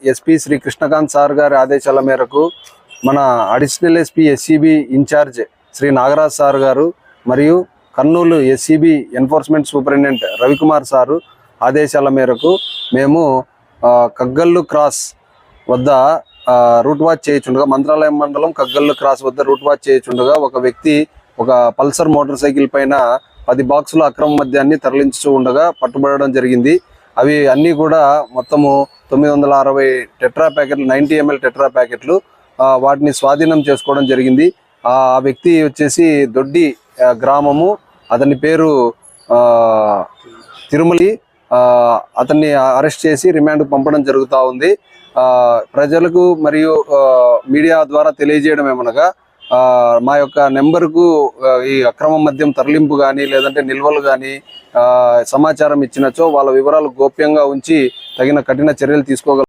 SP Shri Krishnakanth sir గారి ఆదేశాల మేరకు మన additional SP SEB incharge Shri Nagaraj sir గారు మరియు Kurnool SEB enforcement superintendent Ravikumar sir ఆదేశాల మేరకు మేము కగ్గల్లు క్రాస్ వద్ద రూట్ వాచ్ చేయుచుండగా, మంత్రాలయం మండలం కగ్గల్లు క్రాస్ వద్ద రూట్ వాచ్ చేయుచుండగా ఒక వ్యక్తి ఒక పల్సర్ మోటార్ సైకిల్ పైన 10 బాక్సుల అక్రమ మద్యాన్ని తరలించు ఉండగా పట్టుబడడం జరిగింది. అవి అన్నీ కూడా మొత్తము 960 టెట్రా ప్యాకెట్లు, 90 ml టెట్రా ప్యాకెట్లు, వాటిని స్వాధీనం చేసుకోవడం జరిగింది. ఆ వ్యక్తి వచ్చేసి దొడ్డి గ్రామము, అతని పేరు తిరుమలి. అతన్ని అరెస్ట్ చేసి రిమాండ్కు పంపడం జరుగుతూ ఉంది. ప్రజలకు మరియు మీడియా ద్వారా తెలియజేయడం ఏమనగా, మా యొక్క నెంబర్కు ఈ అక్రమ మద్యం తరలింపు కానీ లేదంటే నిల్వలు కానీ సమాచారం ఇచ్చినచో వాళ్ళ వివరాలు గోప్యంగా ఉంచి తగిన కఠిన చర్యలు తీసుకోగలరు.